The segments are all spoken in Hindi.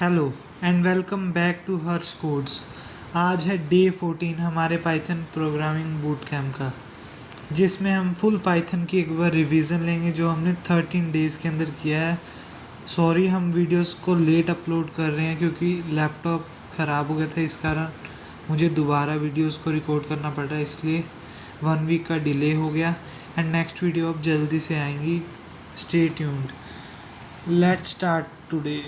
Hello and welcome back to Harsh codes. आज है डे 14 हमारे पाइथन प्रोग्रामिंग बूट कैम्प का, जिसमें हम फुल पाइथन की एक बार रिवीजन लेंगे जो हमने 13 डेज़ के अंदर किया है। सॉरी हम वीडियोस को लेट अपलोड कर रहे हैं क्योंकि लैपटॉप ख़राब हो गया था, इस कारण मुझे दोबारा वीडियोस को रिकॉर्ड करना पड़ रहा है, इसलिए 1 वीक का डिले हो गया। एंड नेक्स्ट वीडियो अब जल्दी से आएंगी। Stay tuned. Let's start today.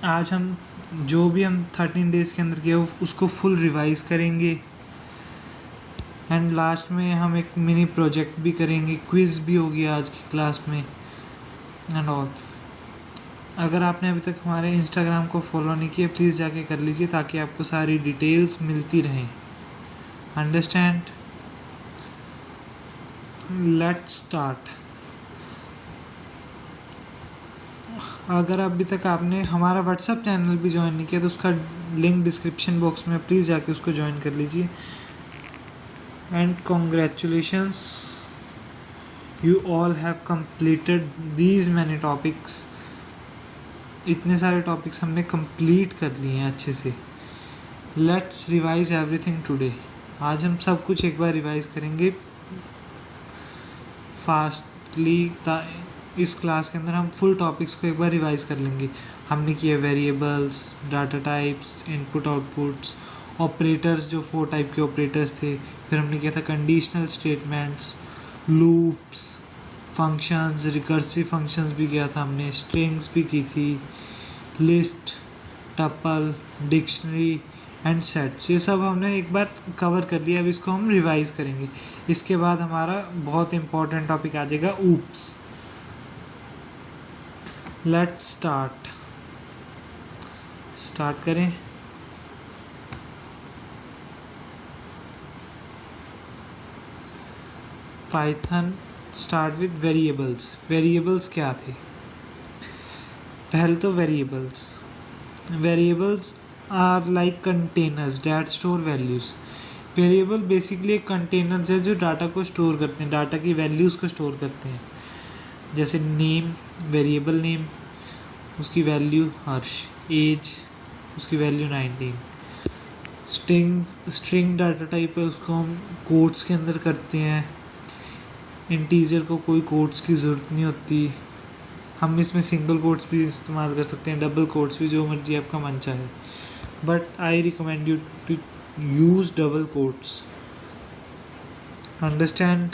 आज हम जो भी हम 13 डेज़ के अंदर किया उसको फुल रिवाइज करेंगे एंड लास्ट में हम एक मिनी प्रोजेक्ट भी करेंगे, क्विज़ भी होगी आज की क्लास में एंड ऑल। अगर आपने अभी तक हमारे इंस्टाग्राम को फॉलो नहीं किया प्लीज़ जाके कर लीजिए ताकि आपको सारी डिटेल्स मिलती रहें। अंडरस्टैंड? Let's start. अगर अभी तक आपने हमारा व्हाट्सएप चैनल भी ज्वाइन नहीं किया तो उसका लिंक डिस्क्रिप्शन बॉक्स में, प्लीज़ जाके उसको ज्वाइन कर लीजिए। And congratulations, you all have completed these many topics. इतने सारे टॉपिक्स हमने कंप्लीट कर लिए हैं अच्छे से। Let's revise everything today. आज हम सब कुछ एक बार रिवाइज करेंगे फास्टली। इस क्लास के अंदर हम फुल टॉपिक्स को एक बार रिवाइज कर लेंगे। हमने किया variables, data types, input outputs, operators जो 4 टाइप के ऑपरेटर्स थे। फिर हमने किया था conditional statements, loops, functions, recursive functions भी किया था हमने, स्ट्रिंग्स भी की थी, list, tuple, dictionary and sets. ये सब हमने एक बार कवर कर लिया। अब इसको हम रिवाइज करेंगे। इसके बाद हमारा बहुत इंपॉर्टेंट टॉपिक आ जाएगा ऊप्स। लेट्स स्टार्ट करें। Python start with variables. Variables क्या थे? पहले तो variables are like containers that store values. Variable basically एक कंटेनर्स है जो डाटा को स्टोर करते हैं, डाटा की वैल्यूज़ को स्टोर करते हैं। जैसे नेम, वेरिएबल नेम, उसकी वैल्यू हर्ष, एज, उसकी वैल्यू 19। स्ट्रिंग डाटा टाइप है, उसको हम कोट्स के अंदर करते हैं। इंटीजर को कोई कोट्स की ज़रूरत नहीं होती। हम इसमें सिंगल कोट्स भी इस्तेमाल कर सकते हैं, डबल कोट्स भी, जो मर्जी आपका मन चाहे, but I recommend you to use double quotes. Understand?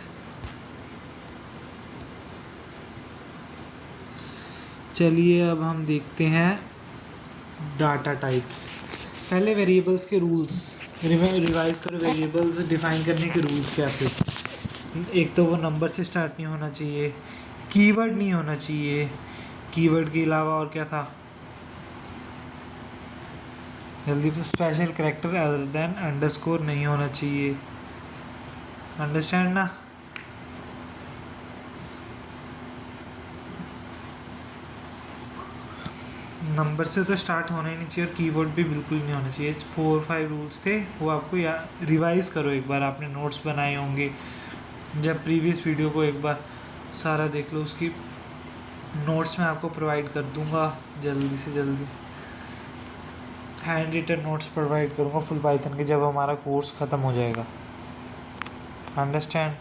चलिए अब हम देखते हैं डाटा टाइप्स। पहले वेरिएबल्स के रूल्स रिवाइज करो। वेरिएबल्स डिफाइन करने के रूल्स क्या थे? एक तो वो नंबर से स्टार्ट नहीं होना चाहिए, कीवर्ड नहीं होना चाहिए, कीवर्ड के अलावा और क्या था? जल्दी तो special character other than underscore नहीं होना चाहिए। अंडरस्टैंड ना? नंबर से तो स्टार्ट होना ही नहीं चाहिए और कीवर्ड भी बिल्कुल नहीं होना चाहिए। 4-5 रूल्स थे, वो आपको रिवाइज़ करो एक बार। आपने नोट्स बनाए होंगे, जब प्रीवियस वीडियो को एक बार सारा देख लो। उसकी नोट्स मैं आपको प्रोवाइड कर दूंगा जल्दी से जल्दी। हैंड रिटन नोट्स प्रोवाइड करूँगा फुल पाइथन के जब हमारा कोर्स ख़त्म हो जाएगा। Understand?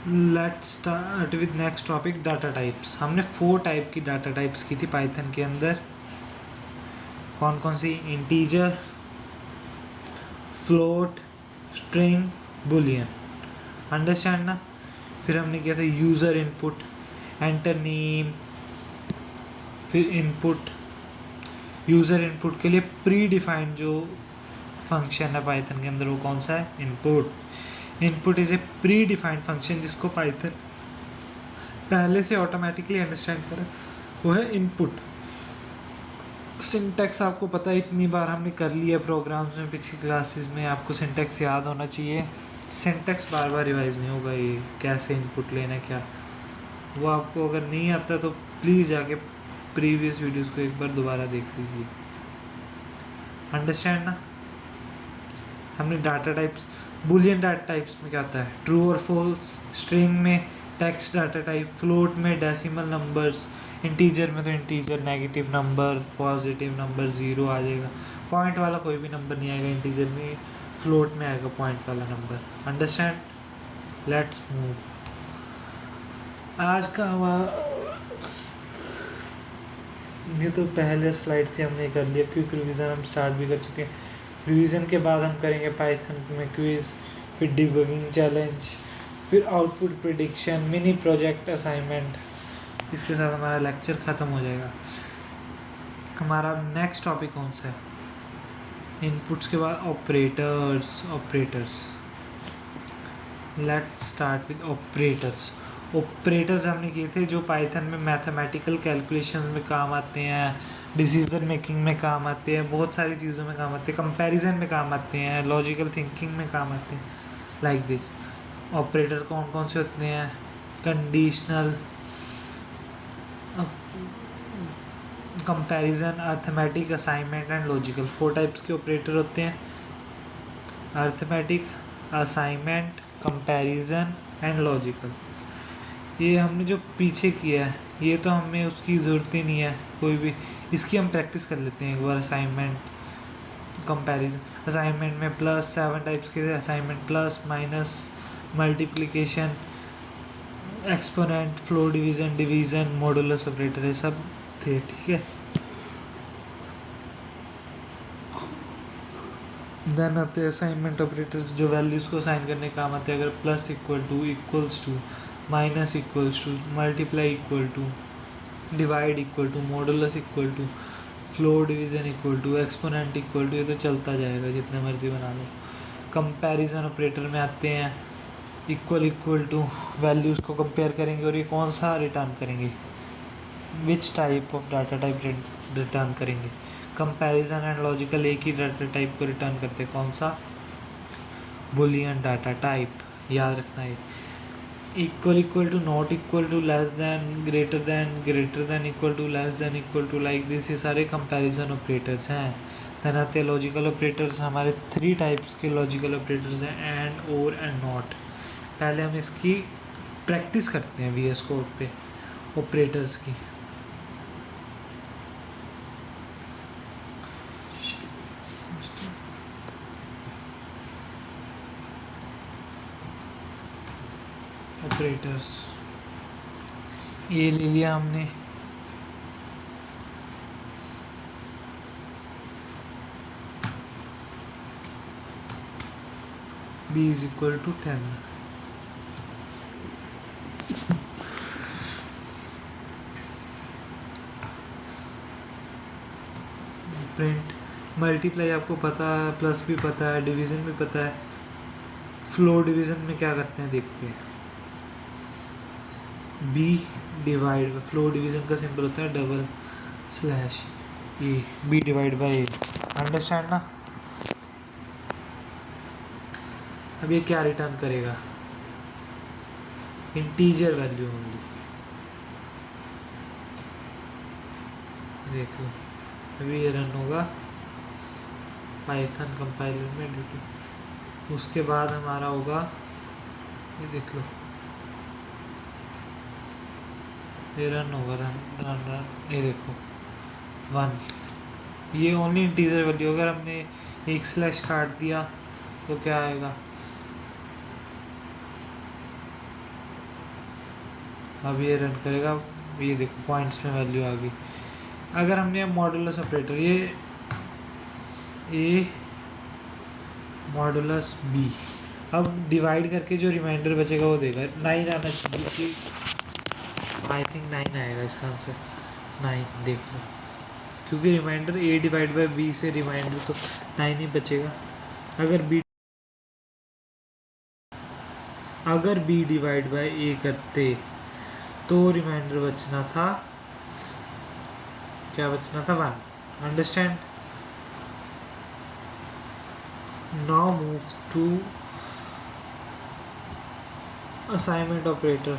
Let's start with next topic, data types. हमने 4 टाइप की डाटा टाइप्स की थी पाइथन के अंदर। कौन कौन सी? Integer, float, string, boolean. Understand ना? फिर हमने किया था यूज़र इनपुट, एंटर नेम, फिर इनपुट। यूज़र इनपुट के लिए प्री डिफाइंड जो फंक्शन है पाइथन के अंदर वो कौन सा है? Input. Input is a pre defined function जिसको पाइथन पहले से ऑटोमेटिकली अंडरस्टैंड करे, वो है इनपुट। सिंटैक्स आपको पता है, इतनी बार हमने कर लिया प्रोग्राम्स में, पिछली क्लासेस में। आपको सिंटैक्स याद होना चाहिए। सिंटैक्स बार बार रिवाइज नहीं होगा, ये कैसे इनपुट लेना है क्या, वो आपको अगर नहीं आता तो प्लीज़ जाके प्रीवियस वीडियोस को एक बार दोबारा देख लीजिए। अंडरस्टैंड ना? हमने data types, boolean data types में क्या होता है? ट्रू और फॉल्स। स्ट्रिंग में टेक्स्ट डाटा टाइप, फ्लोट में डेसिमल नंबर्स, इंटीजर में तो integer, negative number, positive number, zero आ जाएगा, पॉइंट वाला कोई भी नंबर नहीं आएगा इंटीजर में, फ्लोट में आएगा पॉइंट वाला नंबर। अंडरस्टैंड? Let's move. आज का ये तो पहले स्लाइड थी, हमने कर लिया, क्विक रिवीजन हम स्टार्ट भी कर चुके हैं। रिवीजन के बाद हम करेंगे पाइथन में क्विज, फिर डिबगिंग चैलेंज, फिर output prediction, mini project assignment. इसके साथ हमारा लेक्चर ख़त्म हो जाएगा। हमारा नेक्स्ट टॉपिक कौन सा है? इनपुट्स के बाद operators. Let's start with operators हमने किए थे जो पाइथन में मैथमेटिकल कैलकुलेशन में काम आते हैं, डिसीजन मेकिंग में काम आते हैं, बहुत सारी चीज़ों में काम आते हैं, कंपैरिजन में काम आते हैं, लॉजिकल थिंकिंग में काम आते हैं, लाइक दिस। ऑपरेटर कौन कौन से होते हैं? Conditional, comparison, arithmetic, assignment and logical. 4 types के ऑपरेटर होते हैं, arithmetic, assignment, comparison and logical. ये हमने जो पीछे किया है ये तो हमें उसकी ज़रूरत ही नहीं है कोई भी, इसकी हम प्रैक्टिस कर लेते हैं एक बार। असाइनमेंट, कंपैरिजन, असाइनमेंट में प्लस 7 टाइप्स के assignment, plus, minus, multiplication, exponent, floor division, modulus operator, ये सब थे, ठीक है। देन आते हैं असाइनमेंट ऑपरेटर्स जो वैल्यूज़ को असाइन करने का काम आते हैं। अगर plus equal to, equals to, minus equals to, multiply equal to, divide equal to, modulus equal to, floor division equal to, exponent equal to, ये तो चलता जाएगा जितने मर्जी बना लो। कंपैरिजन ऑपरेटर में आते हैं इक्वल टू, वैल्यूज़ को कंपेयर करेंगे और ये कौन सा रिटर्न करेंगे, which type of data type return करेंगे। कंपैरिजन एंड लॉजिकल एक ही डाटा टाइप को रिटर्न करते हैं, कौन सा? बुलियन डाटा टाइप, याद रखना है। Equal to, not equal to, less than, greater than equal to, less than equal to, like this, ये सारे कंपैरिजन ऑपरेटर्स हैं। देन आते हैं लॉजिकल ऑपरेटर्स। हमारे 3 टाइप्स के लॉजिकल ऑपरेटर्स हैं, एंड, और एंड नॉट। पहले हम इसकी प्रैक्टिस करते हैं VS कोड पे ऑपरेटर्स की। ऑपरेटर्स ये ले लिया हमने। b is equal to 10, print, multiply आपको पता है, प्लस भी पता है, डिवीज़न भी पता है। फ्लो डिवीज़न में क्या करते हैं देखते हैं। b डिवाइड, फ्लो डिवीज़न का सिंबल होता है double slash A, b divide by A. Understand ना? अब ये क्या रिटर्न करेगा? Integer value only. देख लो, अभी ये रन होगा पाइथन कंपाइलर में ड्यूटी। उसके बाद हमारा होगा, ये देख लो, ये रन होगा, रन, ये देखो 1। ये ओनली इंटीजर वैल्यू। अगर हमने एक स्लैश काट दिया तो क्या आएगा? अब ये रन करेगा, ये देखो पॉइंट्स में वैल्यू आ गई। अगर हमने मॉडुलस ऑपरेटर, ये ए मॉडुलस बी, अब डिवाइड करके जो रिमाइंडर बचेगा वो देगा। 9 आना चाहिए, आई थिंक 9 आएगा इसका आंसर, 9 देख लो, क्योंकि remainder a divide by b से रिमाइंडर तो 9 ही बचेगा। अगर बी डिवाइड बाई ए करते तो रिमाइंडर बचना था, क्या बचना था? 1। Understand? Now move to assignment operator.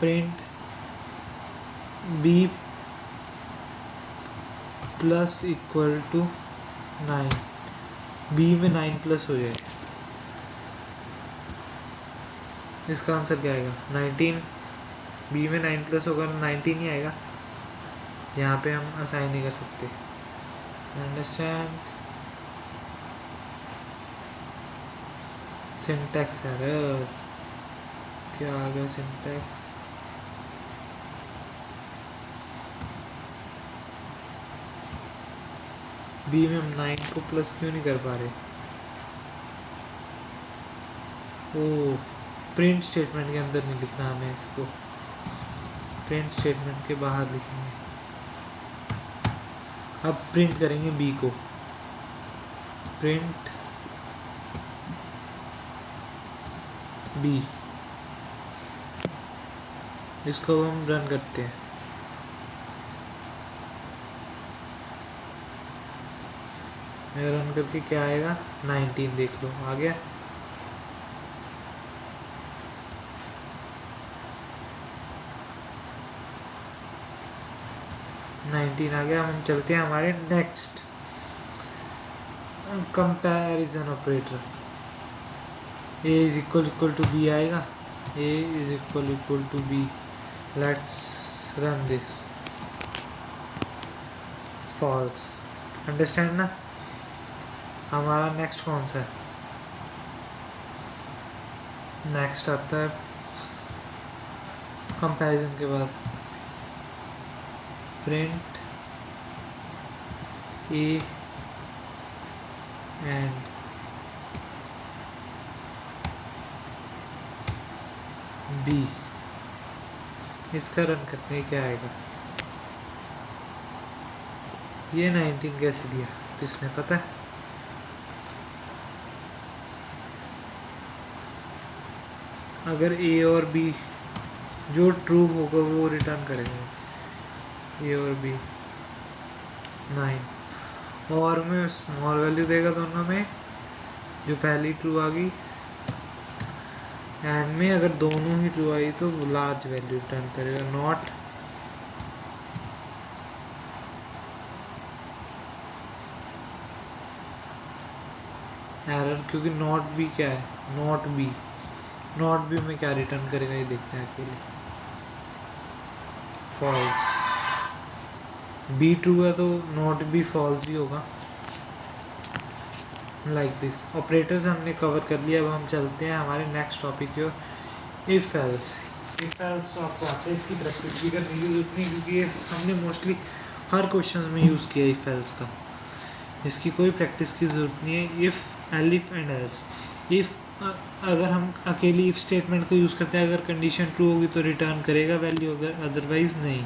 Print b plus equal to 9, b में 9 प्लस हो जाए, इसका आंसर क्या आएगा 19। बी में 9 प्लस होगा 19 ही आएगा, यहाँ पे हम असाइन नहीं कर सकते। अंडरस्टैंड। सिंटैक्स एरर, क्या आ गया सिंटैक्स? बी में हम 9 को प्लस क्यों नहीं कर पा रहे? ओ, प्रिंट स्टेटमेंट के अंदर नहीं लिखना हमें इसको, प्रिंट स्टेटमेंट के बाहर लिखेंगे। अब प्रिंट करेंगे बी को, प्रिंट बी, इसको हम रन करते हैं। रन करके क्या आएगा 19, देख लो आ गया। आ गया। हम चलते हैं हमारे next comparison operator. A is equal to B आएगा, A is equal to B. Let's run this, false. Understand ना? हमारा नेक्स्ट कौन सा है? नेक्स्ट आता है कंपैरिजन के बाद प्रिंट ए एंड बी। इसका रन करते हैं, क्या आएगा? ये 19 कैसे दिया किसने पता है? अगर ए और बी जो ट्रू होगा वो रिटर्न करेंगे, ए और बी 9, और में स्मॉल वैल्यू देगा दोनों में, जो पहली ट्रू आ गई, एंड में अगर दोनों ही ट्रू आई तो लार्ज वैल्यू रिटर्न करेगा, नॉट एरर, क्योंकि नॉट बी क्या है? नॉट बी में क्या रिटर्न करेगा ये देखते हैं अकेले। फॉल्स। बी ट्रू है तो नॉट बी फॉल्स ही होगा। लाइक दिस ऑपरेटर्स हमने कवर कर लिया। अब हम चलते हैं हमारे नेक्स्ट टॉपिक की ओर, इफ एल्स। इफ एल्स तो आपको आता है, इसकी प्रैक्टिस भी करने की जरूरत नहीं, क्योंकि हमने मोस्टली हर क्वेश्चन में यूज़ किया इफ एल्स का, इसकी कोई प्रैक्टिस की ज़रूरत नहीं है। If, elif and else. If अगर हम अकेली इफ़ स्टेटमेंट को यूज़ करते हैं, अगर कंडीशन ट्रू होगी तो रिटर्न करेगा वैल्यू, अगर अदरवाइज़ नहीं।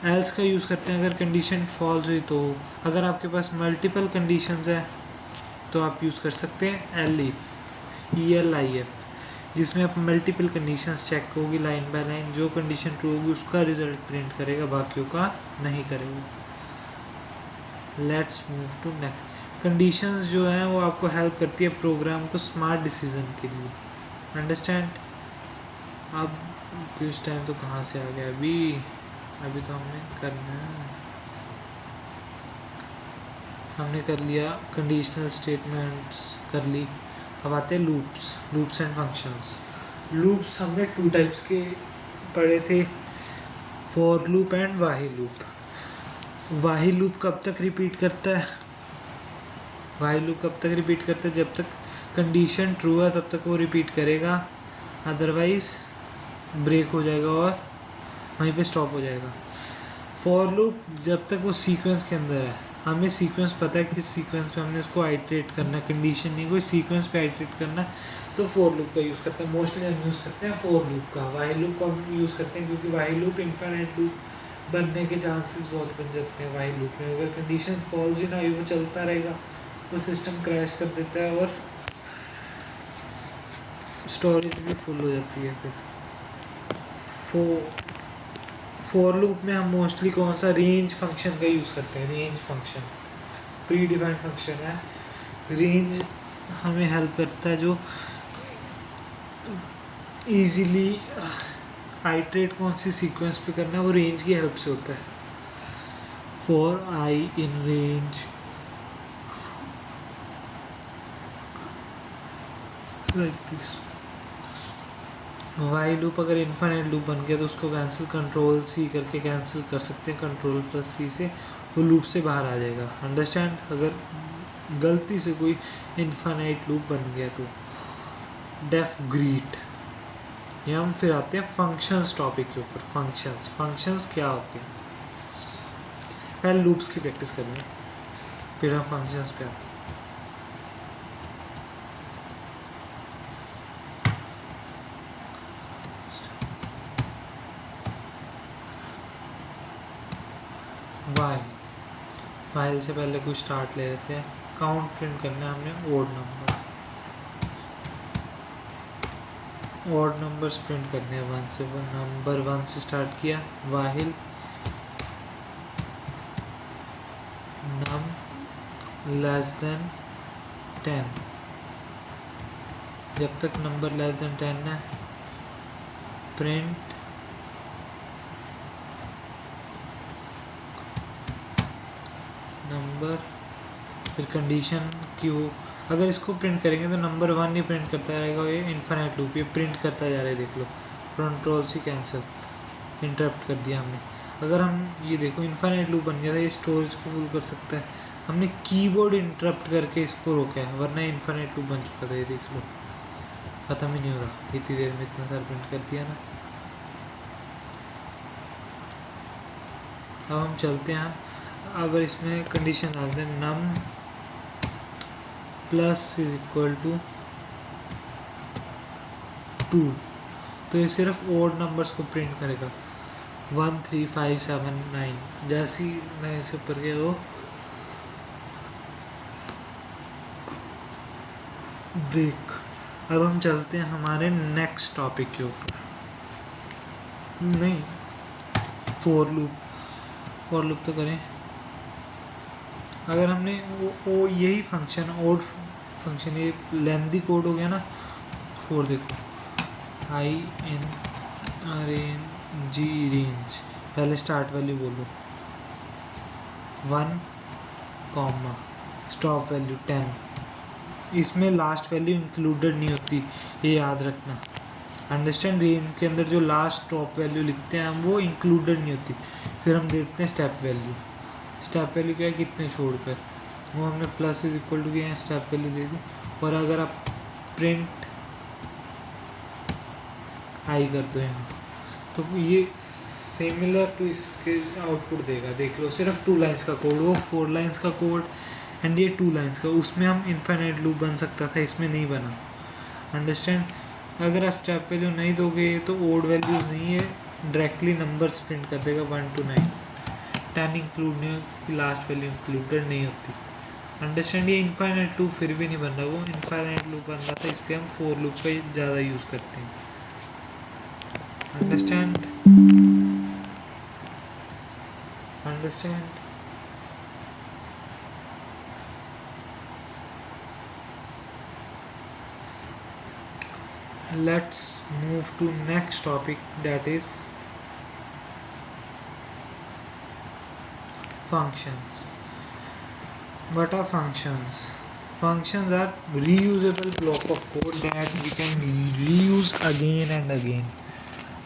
एल्स का यूज़ करते हैं अगर कंडीशन फॉल्स हुई तो। अगर आपके पास मल्टीपल कंडीशंस है तो आप यूज़ कर सकते हैं एलिफ, ELIF, जिसमें आप मल्टीपल कंडीशंस चेक होगी लाइन बाय लाइन, जो कंडीशन ट्रू होगी उसका रिजल्ट प्रिंट करेगा, बाकियों का नहीं करेगा। Let's move to next. Conditions जो हैं वो आपको हेल्प करती है प्रोग्राम को स्मार्ट डिसीजन के लिए। अंडरस्टैंड? अब कुछ टाइम तो कहाँ से आ गया? अभी तो हमने करना है, हमने कर लिया कंडीशनल स्टेटमेंट्स कर ली। अब आते हैं लूप्स एंड फंक्शंस। लूप्स हमने 2 टाइप्स के पढ़े थे, for loop and while loop. While loop कब तक रिपीट करता है? व्हाइल लूप कब तक रिपीट करता है? जब तक कंडीशन ट्रू है तब तक वो रिपीट करेगा, अदरवाइज ब्रेक हो जाएगा और वहीं पे स्टॉप हो जाएगा। फॉर लूप जब तक वो सीक्वेंस के अंदर है, हमें सीक्वेंस पता है किस सीक्वेंस पे हमने उसको आइटरेट करना है, कंडीशन नहीं, कोई सीक्वेंस पे आइटरेट करना है, तो फॉर लूप का यूज़ करते हैं। मोस्टली हम यूज़ करते हैं फॉर लूप का। व्हाइल लूप का हम यूज़ करते हैं क्योंकि व्हाइल लूप इनफाइनाइट लूप बनने के चांसेस बहुत बन जाते हैं व्हाइल लूप में। अगर कंडीशन फॉल्स ही ना हुई, वो चलता रहेगा, वो सिस्टम क्रैश कर देता है और स्टोरेज भी फुल हो जाती है। फिर फॉर लूप में हम मोस्टली कौन सा रेंज फंक्शन का यूज़ करते हैं? Range function pre defined function है। रेंज हमें हेल्प करता है, जो इजीली आइटरेट कौन सी सीक्वेंस पे करना है वो रेंज की हेल्प से होता है। For I in range like this. Y loop अगर इनफाइनाइट लूप बन गया तो उसको कैंसिल कंट्रोल सी करके कैंसिल कर सकते हैं, कंट्रोल प्लस सी से वो लूप से बाहर आ जाएगा। अंडरस्टैंड? अगर गलती से कोई इनफाइनाइट लूप बन गया तो डेफ ग्रीट। ये हम फिर आते हैं फंक्शंस टॉपिक के ऊपर। फंक्शंस क्या होते हैं? पहले लूप्स की प्रैक्टिस करेंगे फिर हम फंक्शंस पे आते हैं। वाइल से पहले कुछ स्टार्ट ले लेते हैं। काउंट प्रिंट करना है हमने ओड नंबर्स प्रिंट करने हैं 1 से। नंबर 1 से स्टार्ट किया। वाहिल नम लेस देन 10, जब तक नंबर लेस देन 10 है प्रिंट नंबर, फिर कंडीशन क्यू। अगर इसको प्रिंट करेंगे तो नंबर 1 ही प्रिंट करता रहेगा। ये इनफाइनाइट लूप ये प्रिंट करता जा रहा है, देख लो। कंट्रोल से कैंसिल, इंटरप्ट कर दिया हमने। अगर हम ये देखो इनफाइनाइट लूप बन गया था, ये स्टोरेज को फुल कर सकता है। हमने कीबोर्ड इंटरप्ट करके इसको रोका है, वरना इनफाइनाइट लूप बन चुका था। ये देख लो, ख़त्म ही नहीं हो रहा। इतनी देर में इतना सारा प्रिंट कर दिया ना। अब हम चलते हैं, अगर इसमें कंडीशन डालते हैं num plus is equal to 2, तो ये सिर्फ ओड नंबर्स को प्रिंट करेगा। 1 3 5 7 9। जैसे ही मैं इसे ऊपर गया वो ब्रेक। अब हम चलते हैं हमारे नेक्स्ट टॉपिक के ऊपर। नहीं, फॉर लूप तो करें। अगर हमने वो यही फंक्शन ओड फंक्शन, ये लेंथी कोड हो गया ना। फॉर देखो INRANG रेंज, पहले स्टार्ट वैल्यू बोलो 1 कॉमा स्टॉप वैल्यू 10। इसमें लास्ट वैल्यू इंक्लूडेड नहीं होती, ये याद रखना। अंडरस्टैंड? रेंज के अंदर जो लास्ट टॉप वैल्यू लिखते हैं हम, वो इंक्लूडेड नहीं होती। फिर हम देखते हैं स्टेप वैल्यू। स्टेप वैल्यू क्या है, कितने छोड़कर, वो हमने प्लस इज इक्वल टू किया है, स्टेप वैल्यू दे दी। और अगर आप प्रिंट आई कर दो यहाँ, तो ये सिमिलर टू इसके आउटपुट देगा। देख लो, सिर्फ 2 लाइन्स का कोड, वो 4 लाइन्स का कोड एंड ये 2 लाइन्स का। उसमें हम इनफाइनाइट लूप बन सकता था, इसमें नहीं बना। अंडरस्टैंड? अगर आप स्टेप वैल्यू नहीं दोगे तो ओड वैल्यूज नहीं है, डायरेक्टली नंबर्स प्रिंट कर देगा 1 to 9। 10 इंक्लूड नहीं होती, लास्ट वैल्यू इंक्लूडेड नहीं होती। अंडरस्टैंड? ये इनफाइनाइट लूप फिर भी नहीं बन रहा, वो इनफाइनाइट लूप बन रहा था, इसलिए हम फॉर लूप का ज़्यादा यूज़ करते हैं। Understand? Let's move to next topic, that is functions. What are functions? Functions are reusable block of code that we can reuse again and again.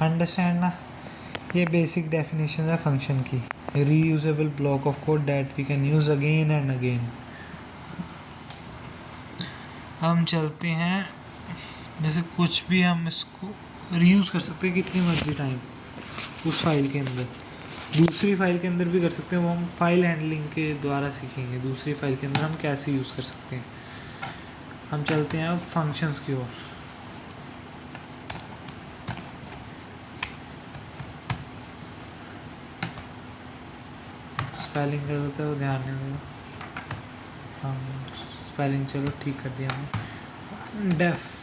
Understand ना? ये basic definition है function की। Reusable block of code that we can use again and again. हम चलते हैं, जैसे कुछ भी हम इसको रीयूज़ कर सकते हैं कितनी मर्जी टाइम उस फाइल के अंदर, दूसरी फाइल के अंदर भी कर सकते हैं। वो हम फाइल हैंडलिंग के द्वारा सीखेंगे, दूसरी फाइल के अंदर हम कैसे यूज़ कर सकते हैं। हम चलते हैं अब फंक्शंस की ओर। स्पेलिंग क्या होता है वो ध्यान नहीं देगा। स्पेलिंग चलो ठीक कर दिया हमने। डेफ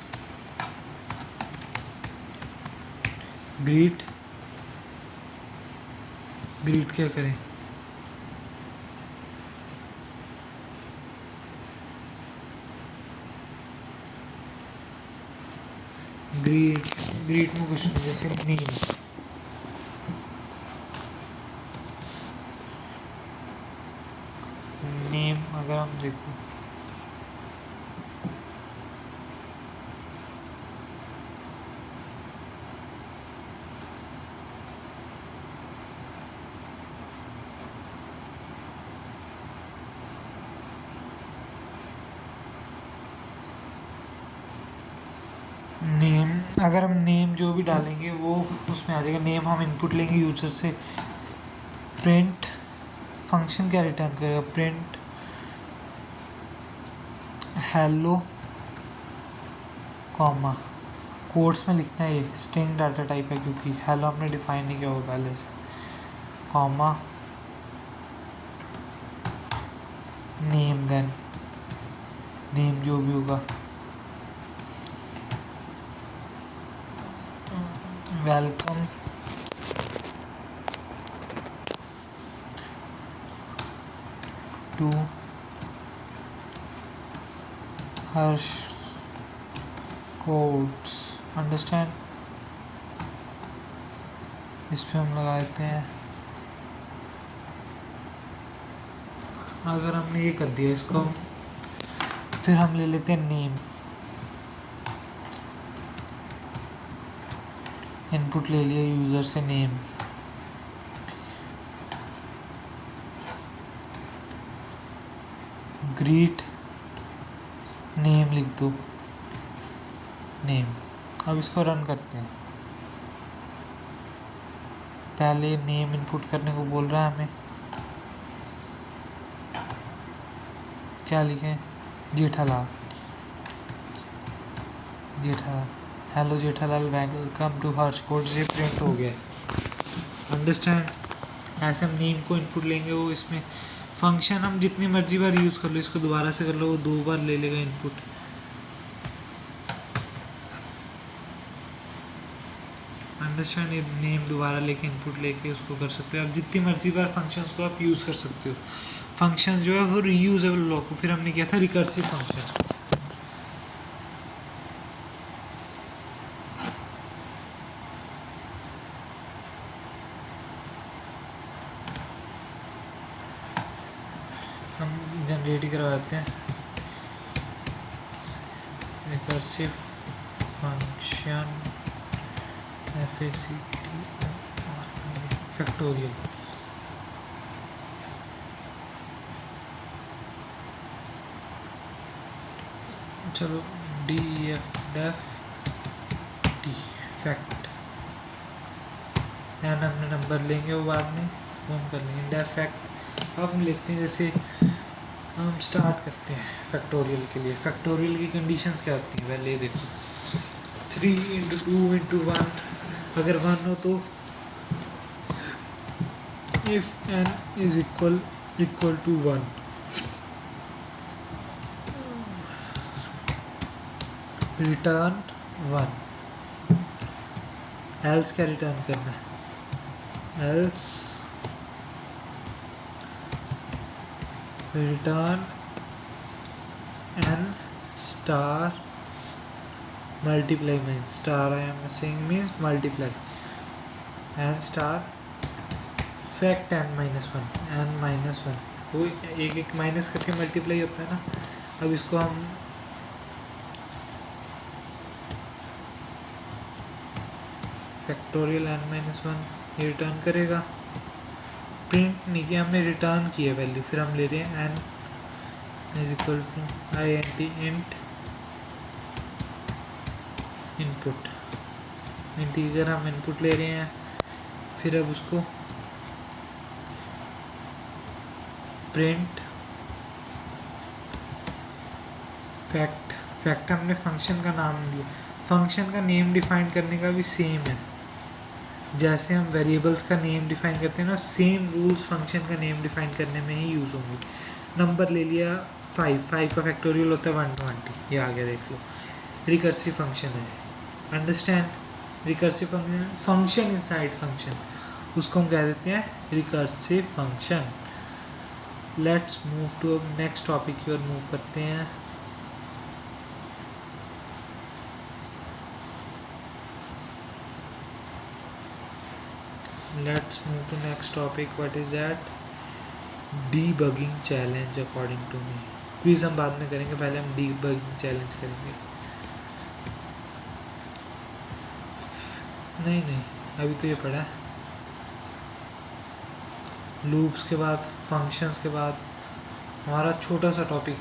ग्रीट क्या करें, ग्रीट में कुछ नहीं, जैसे नेम अगर हम देखो नेम, अगर हम नेम जो भी डालेंगे वो उसमें आ जाएगा। नेम हम इनपुट लेंगे यूजर से। प्रिंट फंक्शन क्या रिटर्न करेगा, प्रिंट हेलो कॉमा, कोड्स में लिखना है, ये स्ट्रिंग डाटा टाइप है क्योंकि हेलो हमने डिफाइन नहीं किया होगा पहले से, कॉमा नेम, देन नेम जो भी होगा, welcome to Harsh codes, understand. इस पे हम लगा देते हैं, अगर हमने ये कर दिया इसको, फिर हम ले लेते हैं नेम, इनपुट ले लिया यूज़र से नेम, ग्रीट नेम लिख दो, नेम। अब इसको रन करते हैं। पहले नेम इनपुट करने को बोल रहा है हमें, क्या लिखें, Jethalal, Jethalal, hello Jethalal welcome to Harsh code, ये प्रिंट हो गया, अंडरस्टैंड। ऐसे हम नेम को इनपुट लेंगे, वो इसमें फंक्शन हम जितनी मर्जी बार यूज़ कर लो, इसको दोबारा से कर लो, वो 2 बार ले लेगा इनपुट। अंडरस्टैंड, ये नेम दोबारा लेके इनपुट लेके उसको कर सकते हो आप जितनी मर्जी बार, फंक्शंस को आप यूज़ कर सकते हो। फंक्शन जो है वो रीयूजेबल ब्लॉक को, फिर हमने किया था रिकर्सिव फंक्शन। हम जनरेट करवाते हैं रिकर्सिव फंक्शन फैक्टोरियल। चलो DEF फैक्ट, एन हमने नंबर लेंगे वो बाद में वो हम कर लेंगे, डेफ फैक्ट। अब हम लेते हैं, जैसे हम स्टार्ट करते हैं फैक्टोरियल के लिए। फैक्टोरियल की कंडीशंस क्या होती हैं, पहले ये देखो, 3 × 2 × 1, अगर 1 हो तो if n is equal to 1, return 1, else क्या रिटर्न करना है, else return n star multiply means star, I am saying means multiply, n star fact n -1, वो एक एक माइनस करके मल्टीप्लाई होता है ना। अब इसको हम फैक्टोरियल n-1 ये रिटर्न करेगा। प्रिंट नहीं किया हमने, रिटर्न किया वैल्यू, फिर हम ले रहे हैं n is equal to int int input, integer हम इनपुट ले रहे हैं। फिर अब उसको प्रिंट फैक्ट हमने फंक्शन का नाम लिया, फंक्शन का नेम डिफाइन करने का भी सेम है, जैसे हम वेरिएबल्स का नेम डिफाइन करते हैं ना, सेम रूल्स फंक्शन का नेम डिफाइन करने में ही यूज़ होंगे। नंबर ले लिया 5 का फैक्टोरियल होता है 120, ये आगे देख लो, रिकर्सिव फंक्शन है, understand. Recursive function inside function, उसको हम कह देते हैं recursive function. Let's move to next topic की ओर मूव करते हैं। Let's move to next topic. What is that? Debugging challenge according to me. Quiz हम बाद में करेंगे, पहले हम debugging challenge करेंगे। नहीं अभी तो ये पढ़ा है। लूप्स के बाद, फंक्शंस के बाद हमारा छोटा सा टॉपिक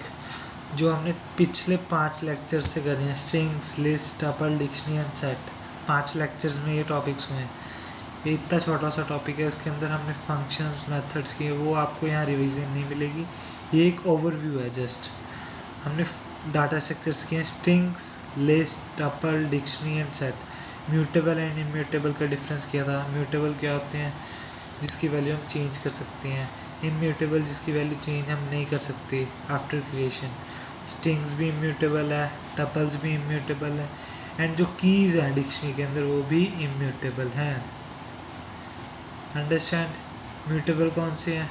जो हमने पिछले 5 लेक्चर से करे हैं, strings, list, tuple, dictionary and set, 5 lectures में ये टॉपिक्स हुए हैं। ये इतना छोटा सा टॉपिक है, इसके अंदर हमने फंक्शंस, मेथड्स किए, वो आपको यहाँ रिवीजन नहीं मिलेगी। ये एक ओवरव्यू है जस्ट। हमने डाटा स्ट्रक्चर्स किए हैं, strings, list, tuple, dictionary and set. Mutable and immutable का डिफरेंस किया था। म्यूटेबल क्या होते हैं? जिसकी वैल्यू हम चेंज कर सकते हैं। इम्यूटेबल जिसकी वैल्यू चेंज हम नहीं कर सकते आफ्टर क्रिएशन। स्ट्रिंग्स भी इम्यूटेबल है, टपल्स भी इम्यूटेबल है, एंड जो कीज़ हैं डिक्शनरी के अंदर वो भी इम्यूटेबल हैं। अंडरस्टैंड? म्यूटेबल कौन से हैं?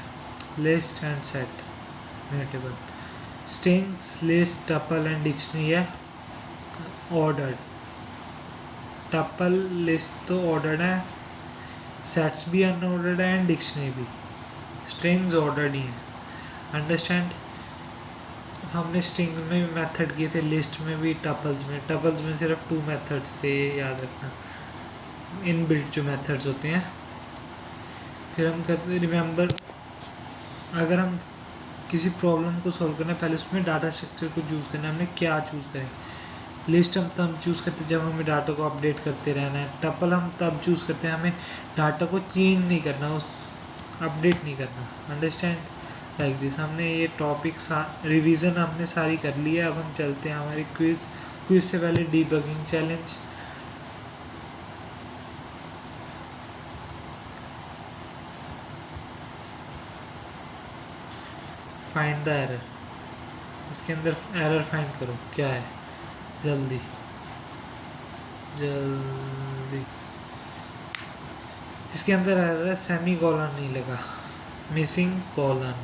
List and set mutable. Strings, list, tuple and dictionary है ऑर्डर्ड। टपल, लिस्ट तो ऑर्डर्ड है, सेट्स भी अनऑर्डर्ड है एंड डिक्शनरी भी। स्ट्रिंग्स ऑर्डर्ड ही है। अंडरस्टैंड? हमने स्ट्रिंग्स में भी मेथड किए थे, लिस्ट में भी, टपल्स में। टपल्स में सिर्फ 2 मेथड्स थे, याद रखना, इन बिल्ट जो मेथड्स होते हैं। फिर हम करते रिमेंबर, अगर हम किसी प्रॉब्लम को सॉल्व करना है पहले उसमें डाटा स्ट्रक्चर को चूज़ करना है। हमने क्या चूज़ करें? लिस्ट हम तब चूज़ करते हैं जब हमें डाटा को अपडेट करते रहना है। टपल हम तब चूज़ करते हैं हमें डाटा को चेंज नहीं करना, उस अपडेट नहीं करना। अंडरस्टैंड? Like this. हमने ये टॉपिक रिवीजन हमने सारी कर ली है। अब हम चलते हैं हमारी क्विज से पहले debugging challenge. Find the error. इसके अंदर एरर फाइंड करो, क्या है? जल्दी जल्दी। इसके अंदर एरर है सेमी कॉलन नहीं लगा, missing colon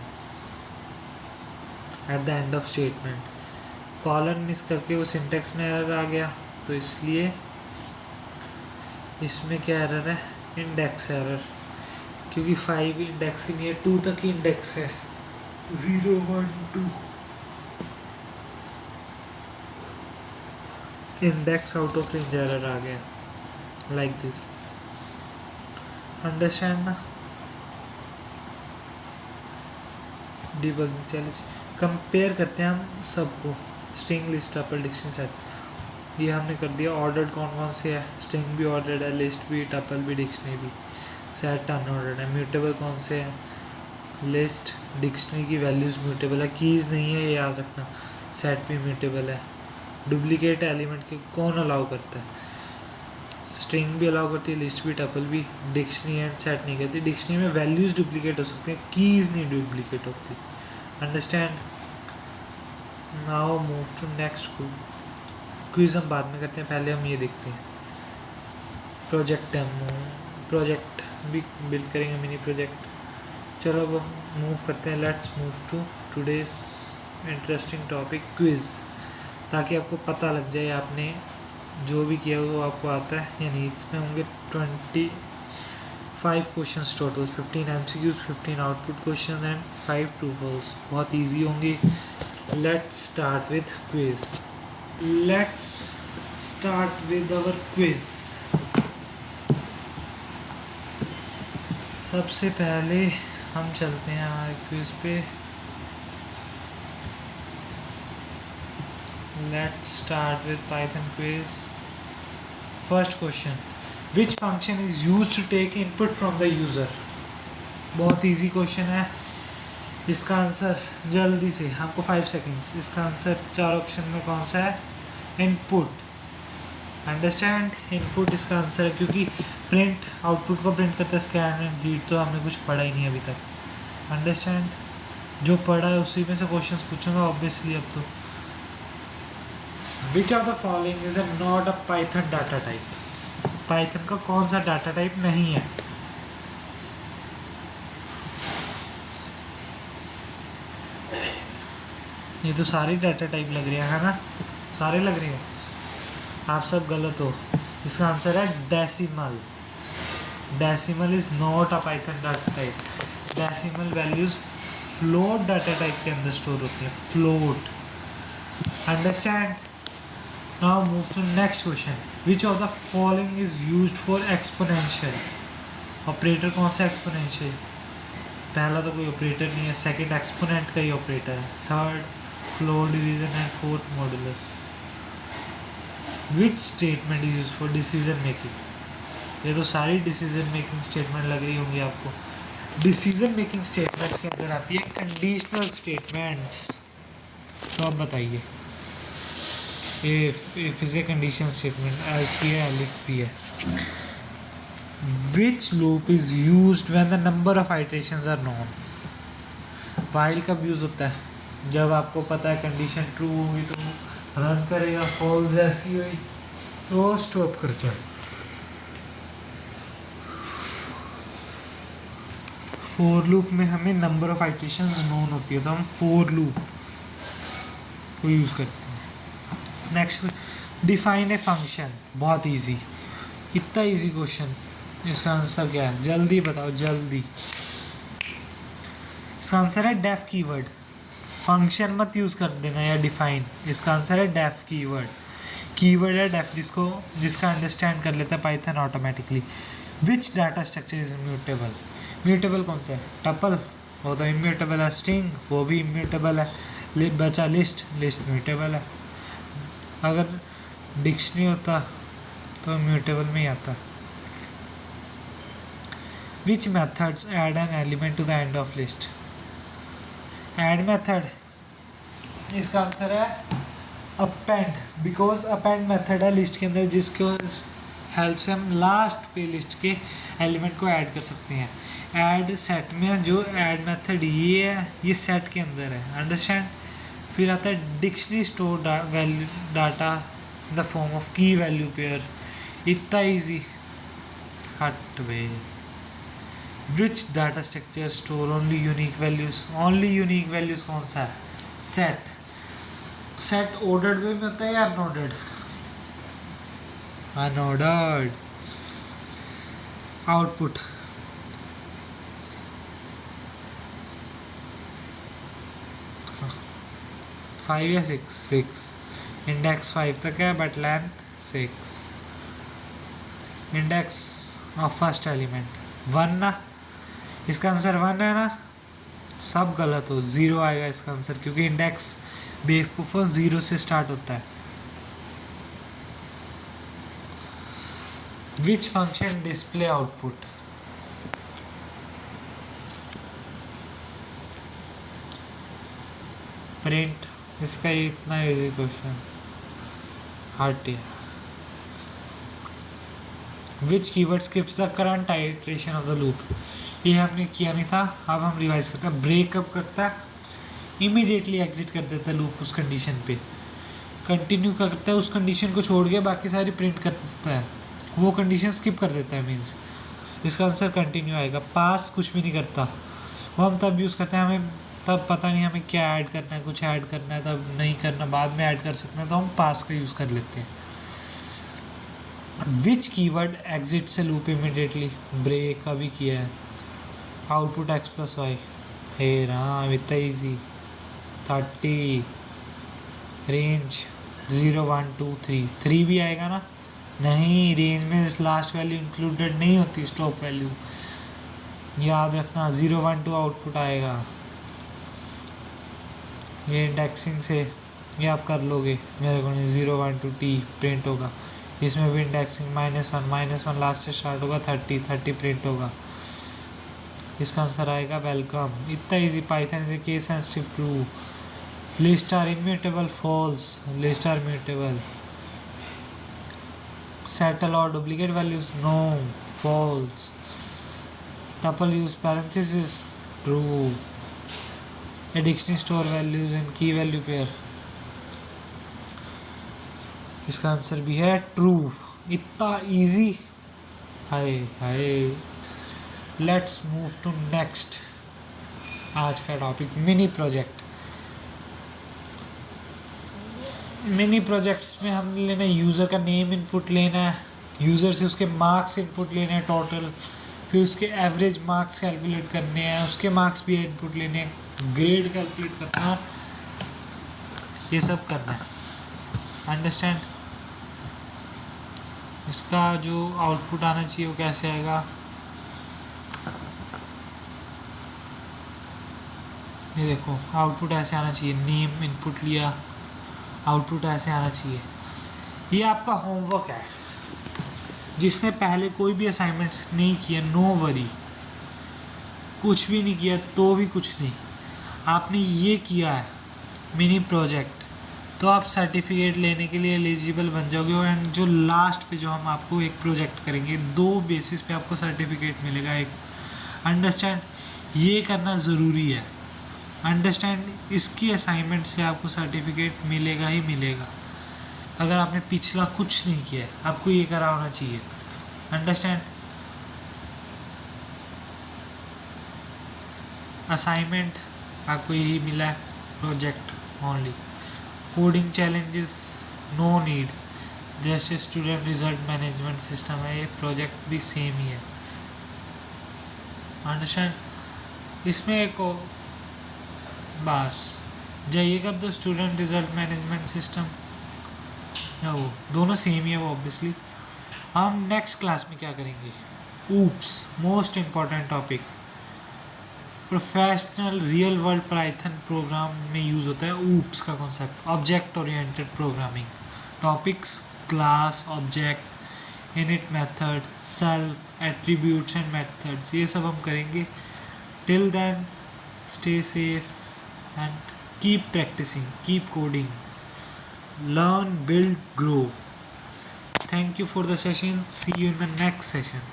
at the end of statement. Colon miss करके वो सिंटेक्स में एरर आ गया, तो इसलिए इसमें क्या एरर है? इंडेक्स एरर, क्योंकि 5 इंडेक्स ही नहीं है, 2 तक ही इंडेक्स है, 0 1 2। Index out of range error आ गया, लाइक दिस। अंडरस्टैंड ना? डीबगिंग चैलेंज कंपेयर करते हैं हम सबको, string, list, tuple, dictionary, set. ये हमने कर दिया। ऑर्डर्ड कौन कौन से है? स्ट्रिंग भी ऑर्डर्ड है, लिस्ट भी, टपल भी, डिक्शनरी भी। सेट अनऑर्डर्ड है। म्यूटेबल कौन से है? लिस्ट, डिक्शनरी की वैल्यूज़ म्यूटेबल है, कीज़ नहीं है, ये याद रखना। सेट भी म्यूटेबल है। डुप्लीकेट एलिमेंट के कौन अलाउ करता है? स्ट्रिंग भी अलाउ करती है, लिस्ट भी, टपल भी। डिक्शनरी एंड सेट नहीं करती। डिक्शनरी में वैल्यूज़ डुप्लीकेट हो सकती हैं, कीज़ नहीं डुप्लीकेट होती। Understand? Now move to next quiz. हम बाद में करते हैं, पहले हम ये देखते हैं प्रोजेक्ट डेमो। प्रोजेक्ट भी बिल्ड करेंगे, मिनी प्रोजेक्ट। चलो अब हम मूव करते हैं, let's move to today's interesting topic, quiz, ताकि आपको पता लग जाए आपने जो भी किया वो आपको आता है या नहीं। इसमें होंगे 25 questions total, 15 MCQs, 15 output question and 5 true false. बहुत इजी होंगे। Let's start with quiz. Let's start with our quiz. सबसे पहले हम चलते हैं हमारे क्विज पे। Let's start with Python quiz. First question, which function is use to take input from the user? बहुत इजी क्वेश्चन है। इसका आंसर जल्दी से, हमको 5 सेकेंड्स। इसका आंसर 4 ऑप्शन में कौन सा है? इनपुट। अंडरस्टैंड? इनपुट इसका आंसर है, क्योंकि प्रिंट आउटपुट को प्रिंट करता है, स्कैन एंड रीड तो हमने कुछ पढ़ा ही नहीं अभी तक। अंडरस्टैंड? जो पढ़ा है उसी में से क्वेश्चंस पूछूंगा ऑब्वियसली अब तो। विच of the following is not a Python data type? Python का कौन सा डाटा टाइप नहीं है? ये तो सारे डाटा टाइप लग रहे हैं, है ना? सारे लग रहे हैं। आप सब गलत हो। इसका आंसर है decimal. Decimal is not a Python data type. Decimal values float data type के अंदर स्टोर होती है, float. Understand? Now move to next question. Which of the following is used for exponential? Operator कौन सा एक्सपोनेंशियल? पहला तो कोई ऑपरेटर नहीं है, सेकंड एक्सपोनेंट का ही ऑपरेटर है, third floor division and fourth modulus. Which statement is used for decision making? ये तो सारी डिसीजन मेकिंग स्टेटमेंट लग रही होंगी आपको. डिसीजन मेकिंग स्टेटमेंट्स के अंदर आती है कंडीशनल स्टेटमेंट्स. तो आप बताइए, if is a condition statement, else भी है, elif भी है. Which loop is used when the number of iterations are known? while कब यूज होता है? जब आपको पता है कंडीशन ट्रू होगी तो रन करेगा, फॉल्स ऐसी हुई तो स्टॉप कर जाए. फोर लूप में हमें नंबर ऑफ आइटरेशंस नोन होती है तो हम फोर लूप को यूज़ करते हैं. Next, define a function. बहुत इजी, इतना इजी क्वेश्चन. इसका आंसर क्या है? जल्दी बताओ, जल्दी. इसका आंसर है डेफ कीवर्ड. फंक्शन मत यूज़ कर देना या डिफाइन. इसका आंसर है डेफ कीवर्ड. कीवर्ड है डेफ, जिसका अंडरस्टैंड कर लेता है Python automatically. Which data structure is mutable? Mutable कौन सा है? टपल, वो तो इम्यूटेबल है. स्ट्रिंग, वो भी इम्यूटेबल है. बचा लिस्ट, लिस्ट म्यूटेबल है. अगर डिक्शनरी होता तो म्यूटेबल में ही आता. Which methods add an element to the end of list? Add method, इसका आंसर है अपेंड. बिकॉज अपेंड मेथड है लिस्ट के अंदर जिसको हेल्प से हम लास्ट पे लिस्ट के एलिमेंट को ऐड कर सकते हैं. ऐड सेट में जो ऐड मेथड ये है, ये सेट के अंदर है. अंडरस्टैंड. फिर आता है dictionary store value data in the form of key value pair. इतना ईजी. हट वे. Which data structure store only unique values? Only unique values कौन सा है? सेट. सेट ऑर्डर्ड वे में होता है या अनऑर्डर्ड? अनऑर्डर्ड. आउटपुट, फाइव या सिक्स? सिक्स. इंडेक्स 5 तक है but length 6. Index of first element 1 ना. इसका आंसर 1 है ना. सब गलत हो, 0 आएगा इसका आंसर, क्योंकि इंडेक्स बेवकूफ़ों 0 से स्टार्ट होता है. Which function display output? Print. इसका इतना easy question. Hatia. Which keyword skips the current iteration of the loop? ये हमने किया नहीं था, अब हम रिवाइज करते हैं. ब्रेकअप करता है, इमीडिएटली एग्जिट कर देता है लूप उस कंडीशन पे. कंटिन्यू करता है उस कंडीशन को छोड़ के, बाकी सारी प्रिंट करता है. वो कंडीशन स्किप कर देता है, मीन्स इसका आंसर कंटिन्यू आएगा. पास कुछ भी नहीं करता. वो हम तब यूज़ करते हैं हमें तब पता नहीं हमें क्या ऐड करना है, कुछ ऐड करना है तब नहीं करना, बाद में ऐड कर सकते हैं, तो हम पास का यूज़ कर लेते हैं. विच कीवर्ड एग्जिट से लूप इमीडिएटली? ब्रेक का भी किया है. Output x plus Y. हे राम, इतना ईजी. 30. रेंज 0 1 2 3. 3 भी आएगा ना? नहीं, रेंज में लास्ट वैल्यू इंक्लूडेड नहीं होती, स्टॉप वैल्यू. याद रखना, 0 1 2 आउटपुट आएगा. ये इंडेक्सिंग से ये आप कर लोगे, मेरे को नहीं. 0 1 2 टी प्रिंट होगा. इसमें भी इंडेक्सिंग -1 लास्ट से स्टार्ट होगा. 30 प्रिंट होगा. इसका आंसर आएगा वेलकम. इतना easy. Python is a case sensitive true. List are immutable false. List are mutable. सेटल और duplicate values no false. Tuple use parenthesis true. A dictionary store values and key value pair. इसका आंसर भी है ट्रू. इतना इजी. हाय हाय. Let's move to next. आज का topic mini project. Mini projects में हम लेना है यूज़र का नेम इनपुट लेना है, यूज़र से उसके मार्क्स इनपुट लेने हैं टोटल, फिर उसके एवरेज मार्क्स कैलकुलेट करने हैं, उसके मार्क्स भी इनपुट लेने हैं, ग्रेड कैलकुलेट करना है, ये सब करना है. अंडरस्टैंड. इसका जो आउटपुट आना चाहिए वो कैसे आएगा? ये देखो आउटपुट ऐसे आना चाहिए, नेम इनपुट लिया, आउटपुट ऐसे आना चाहिए। ये आपका होमवर्क है। जिसने पहले कोई भी असाइनमेंट्स नहीं किया, नो वरी, कुछ भी नहीं किया तो भी कुछ नहीं, आपने ये किया है मिनी प्रोजेक्ट, तो आप सर्टिफिकेट लेने के लिए एलिजिबल बन जाओगे। एंड जो लास्ट पे जो हम आपको एक प्रोजेक्ट करेंगे, 2 बेसिस पे आपको सर्टिफिकेट मिलेगा। एक अंडरस्टैंड, ये करना ज़रूरी है। अंडरस्टैंड, इसकी असाइनमेंट से आपको सर्टिफिकेट मिलेगा ही मिलेगा। अगर आपने पिछला कुछ नहीं किया है, आपको ये करा होना चाहिए। अंडरस्टैंड, असाइनमेंट आपको यही मिला है, project only. Coding challenges no need, जैसे स्टूडेंट रिजल्ट मैनेजमेंट सिस्टम है, ये प्रोजेक्ट भी सेम ही है। अंडरस्टैंड, इसमें एक बस जाइए कर दो, स्टूडेंट रिजल्ट मैनेजमेंट सिस्टम या वो दोनों सेम ही है वो ऑब्वियसली। हम नेक्स्ट क्लास में क्या करेंगे, OOPs, most important topic, professional real world Python program में यूज़ होता है ऊप्स का concept, object oriented programming. Topics class, object, init method, self, attributes and methods, ये सब हम करेंगे। Till then stay safe and keep practicing, keep coding, learn, build, grow. Thank you for the session. See you in the next session.